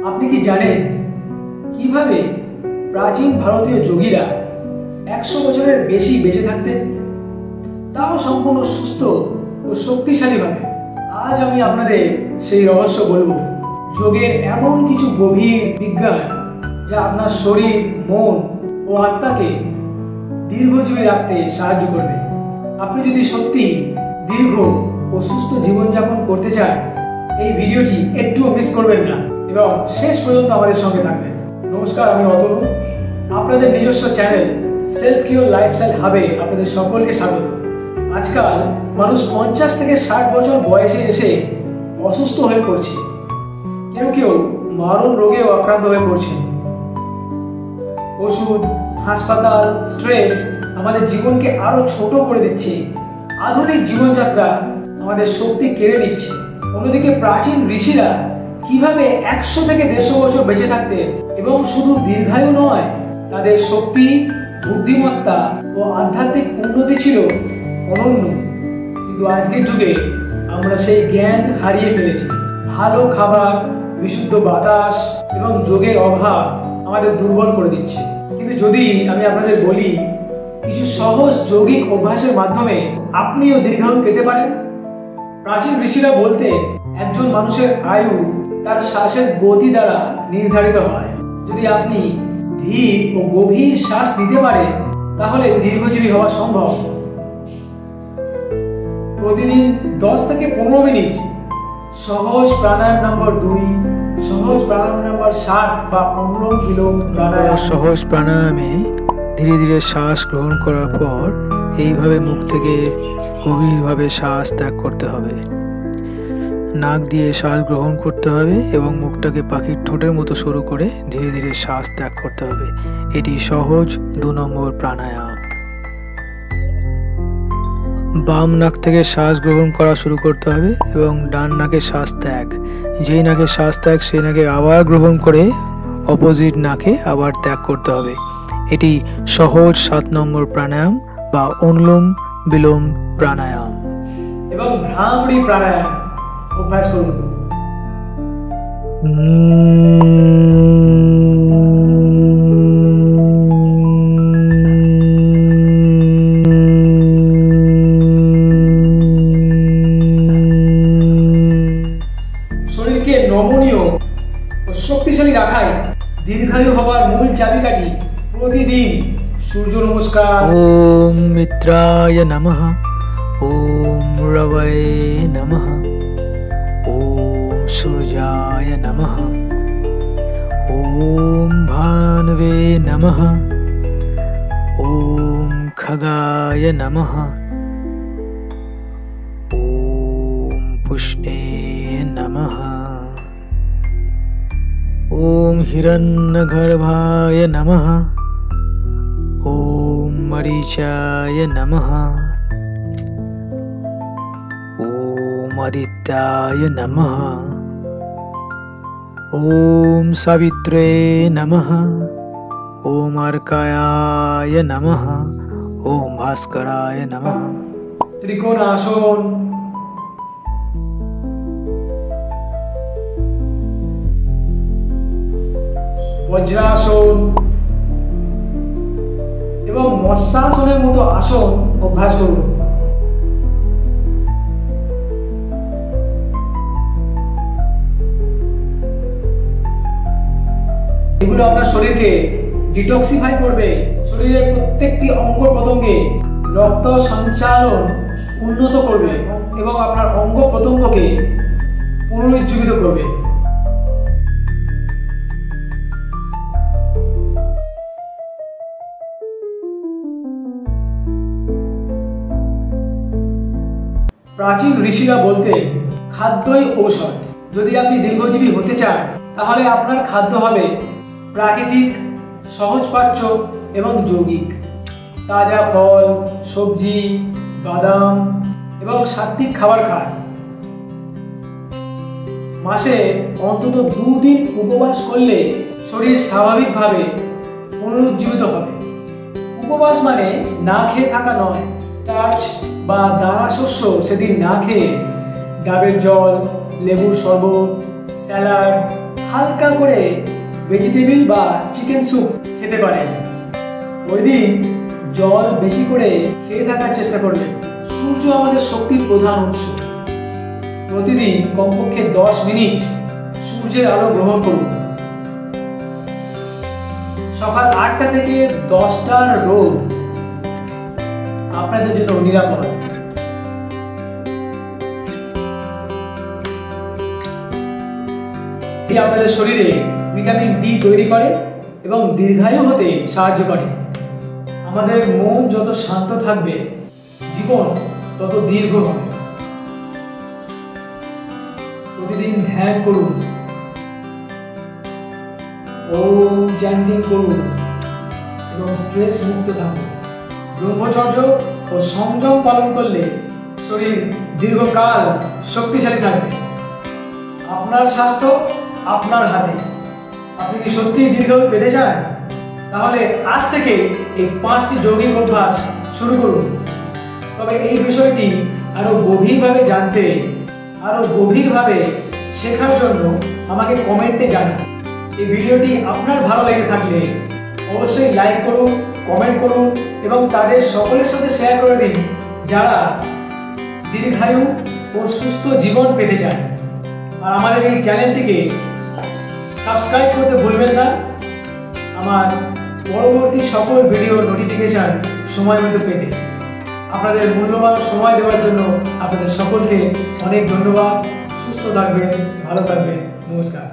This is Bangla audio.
আপনি কি জানেন কিভাবে প্রাচীন ভারতীয় যোগীরা 100 বছরের বেশি বেঁচে থাকতেন, তাও সম্পূর্ণ সুস্থ ও শক্তিশালীভাবে? আজ আমি আপনাদের সেই রহস্য বলবো। যোগের এমন কিছু গভীর বিজ্ঞান যা আপনার শরীর, মন ও আত্মাকে দীর্ঘজীবী রাখতে সাহায্য করবে। আপনি যদি সত্যি দীর্ঘ ও সুস্থ জীবনযাপন করতে চান, এই ভিডিওটি একটুও মিস করবেন না এবং শেষ পর্যন্ত আমাদের সঙ্গে থাকবেন। নমস্কার, আমি অতনু, আপনাদের নিজস্ব চ্যানেল সেলফ কিওর লাইফস্টাইল হাবে আপনাদের সকলকে স্বাগত। আজকাল মানুষ 50 থেকে 60 বছর বয়সে এসে অসুস্থ হয়ে পড়ছে, কেউ কেউ মারণ রোগেও আক্রান্ত হয়ে পড়ছে। ওষুধ, হাসপাতাল, স্ট্রেস আমাদের জীবনকে আরো ছোট করে দিচ্ছে। আধুনিক জীবনযাত্রা আমাদের শক্তি কেড়ে নিচ্ছে। অন্যদিকে প্রাচীন ঋষিরা কিভাবে 100 থেকে 150 বছর বেঁচে থাকতেন এবং শুধু দীর্ঘায়ু নয়, তাদের শক্তি, বুদ্ধিমত্তা ও আধ্যাত্মিক উন্নতি ছিল অনন্য। কিন্তু আজকের যুগে আমরা সেই জ্ঞান হারিয়ে ফেলেছি। ভালো খাবার, বিশুদ্ধ বাতাস এবং যোগের অভাব আমাদের দুর্বল করে দিচ্ছে। কিন্তু যদি আমি আপনাদের বলি কিছু সহজ যৌগিক অভ্যাসের মাধ্যমে আপনিও দীর্ঘায়ু পেতে পারেন। প্রাচীন ঋষিরা বলতে একজন মানুষের আয়ু তার শ্বাসের গতি দ্বারা নির্ধারিত হয়। যদি আপনি ধীর ও গভীর শ্বাস নিতে পারেন, তাহলে দীর্ঘজীবী হওয়া সম্ভব। প্রতিদিন 10 থেকে 15 মিনিট সহজ প্রাণায়াম নম্বর 2, সহজ প্রাণায়াম নম্বর 7 বা অনুলোম বিলোম প্রাণায়াম। সহজ প্রাণায়ামে ধীরে ধীরে শ্বাস গ্রহণ করার পর এইভাবে মুখ থেকে গভীরভাবে শ্বাস ত্যাগ করতে হবে। নাক দিয়ে শ্বাস গ্রহণ করতে হবে এবং মুখটাকে পাখির ঠোঁটের মতো সরু করে ধীরে ধীরে শ্বাস ত্যাগ করতে হবে। এটি সহজ 2 নম্বর প্রাণায়াম। বাম নাক থেকে শ্বাস গ্রহণ করা শুরু করতে হবে এবং ডান নাকে শ্বাস ত্যাগ। যেই নাকে শ্বাস ত্যাগ সেই নাকে আবার গ্রহণ করে অপোজিট নাকে আবার ত্যাগ করতে হবে। এটি সহজ 7 নম্বর প্রাণায়াম বা অনুলোম বিলোম প্রাণায়াম। এবং ভ্রামরী প্রাণায়াম অভ্যাস করুন। শরীরকে নমনীয় ও শক্তিশালী রাখাই দীর্ঘায়ু হওয়ার মূল চাবিকাঠি। প্রতিদিন সূর্য নমস্কার, ওম মিত্রায় নমঃ, ওম রবয়ে নমঃ, ওম সূর্যায় নমঃ, ওম ভানবে নমঃ, ওম খগায় নমঃ, ওম পুষ্ণে নমঃ, ওম হিরণ্যগর্ভায় নমঃ, ওম মরিচায় নমঃ, ওম আদিত্যায় নমঃ, ওম সাবিত্রে নমঃ, ওম অর্কায় নমঃ, ওম ভাস্করায় নমঃ। ত্রিকোণ আসন, বজ্রাসন এবং মৎস্যাসনের মতো আসন অভ্যাস করুন। এগুলো আপনার শরীরকে ডিটক্সিফাই করবে। শরীরের প্রত্যেকটি অঙ্গ প্রত্যঙ্গে রক্ত সঞ্চালন উন্নত করবে এবং আপনার অঙ্গ প্রত্যঙ্গকে পুনরুজ্জীবিত করবে। প্রাচীন ঋষিরা বলতে খাদ্যই ঔষধ। যদি আপনি দীর্ঘজীবী হতে চান, তাহলে আপনার খাদ্য হবে প্রাকৃতিক, সহজপাচ্য এবং যৌগিক। তাজা ফল, সবজি, বাদাম এবং সাত্বিক খাবার খান। মাসে অন্তত 2 দিন উপবাস করলে শরীর স্বাভাবিকভাবে পুনরুজ্জীবিত হবে। উপবাস মানে না খেয়ে থাকা নয়। স্টার্চ বা দানা শস্য সেদিন না খেয়ে ডাবের জল, লেবুর শরবত, স্যালাড, হালকা করে ভেজিটেবল বা চিকেন স্যুপ খেতে পারেন। ওই দিন জল বেশি করে খেয়ে থাকার চেষ্টা করবেন। সূর্য আমাদের শক্তির প্রধান উৎস। প্রতিদিন কমপক্ষে 10 মিনিট সূর্যের আলো গ্রহণ করুন। সকাল 8টা থেকে 10টার রোদ আপনাদের জন্য নিরাপদ। এটি আপনাদের শরীরে ভিটামিন ডি তৈরি করে এবং দীর্ঘায়ু হতে সাহায্য করে। আমাদের মন যত শান্ত থাকবে, জীবন তত দীর্ঘ হবে। প্রতিদিন ধ্যান করুন, ওম চ্যান্টিং করুন এবং স্ট্রেস মুক্ত থাকুন। ব্রহ্মচর্য ও সংযম পালন করলে শরীর দীর্ঘকাল শক্তিশালী থাকবে। আপনার স্বাস্থ্য আপনার হাতে। আপনি কি সত্যিই দীর্ঘায়ু পেতে চান? তাহলে আজ থেকে এই 5টি যৌগিক অভ্যাস শুরু করুন। তবে এই বিষয়টি আরো গভীরভাবে জানতে, আরো গভীরভাবে শেখার জন্য আমাকে কমেন্টে জানান। এই ভিডিওটি আপনার ভালো লেগে থাকলে অবশ্যই লাইক করুন, কমেন্ট করুন এবং তাদের সকলের সাথে শেয়ার করে দিন যারা দীর্ঘায়ু ও সুস্থ জীবন পেতে চান। আর আমাদের এই চ্যানেলটিকে সাবস্ক্রাইব করতে ভুলবেন না আমার পরবর্তী সকল ভিডিওর নোটিফিকেশন সময় মতো পেতে। আপনাদের মূল্যবান সময় দেওয়ার জন্য আপনাদের সকলকে অনেক ধন্যবাদ। সুস্থ থাকবেন, ভালো থাকবেন। নমস্কার।